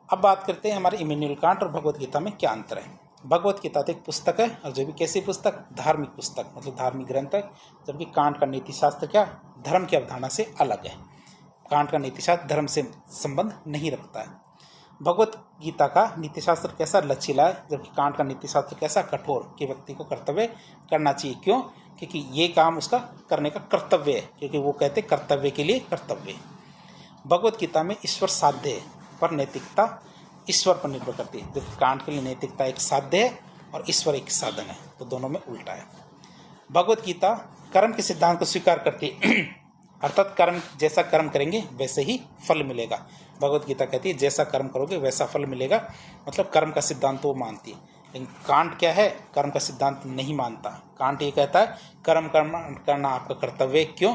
S1: अब बात करते हैं हमारे इमैनुअल कांट और भगवत गीता में क्या अंतर है। भगवत गीता तो एक पुस्तक है, और जो भी कैसी पुस्तक, धार्मिक पुस्तक, मतलब धार्मिक ग्रंथ है। जबकि कांट का नीति शास्त्र क्या, धर्म की अवधारणा से अलग है। कांट का नीति शास्त्र धर्म से संबंध नहीं रखता है। भगवत गीता का नीति शास्त्र कैसा लचीला है, जबकि कांट का नीति शास्त्र कैसा कठोर, कि व्यक्ति को कर्तव्य करना चाहिए। क्यों, क्योंकि ये काम उसका करने का कर्तव्य है, क्योंकि वो कहते कर्तव्य के लिए कर्तव्य। भगवत गीता में ईश्वर साध्य है, पर नैतिकता ईश्वर पर निर्भर करती है। जबकि कांट के लिए नैतिकता एक साध्य है और ईश्वर एक साधन है। तो दोनों में उल्टा है। भगवत गीता कर्म के सिद्धांत को स्वीकार करती है, अर्थात कर्म जैसा कर्म करेंगे वैसे ही फल मिलेगा। भगवत गीता कहती है जैसा कर्म करोगे वैसा फल मिलेगा, मतलब कर्म का सिद्धांत तो वो मानती है। लेकिन कांट क्या है, कर्म का सिद्धांत नहीं मानता। कांट ये कहता है कर्म करना आपका कर्तव्य है। क्यों,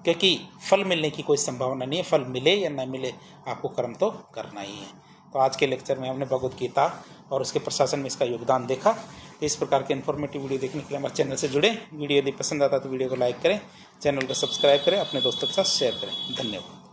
S1: क्योंकि फल मिलने की कोई संभावना नहीं है, फल मिले या न मिले आपको कर्म तो करना ही है। तो आज के लेक्चर में हमने भगवत गीता और उसके प्रशासन में इसका योगदान देखा। तो इस प्रकार के इन्फॉर्मेटिव वीडियो देखने के लिए हमारे चैनल से जुड़ें। वीडियो यदि पसंद आता तो वीडियो को लाइक करें, चैनल को सब्सक्राइब करें, अपने दोस्तों के साथ शेयर करें। धन्यवाद।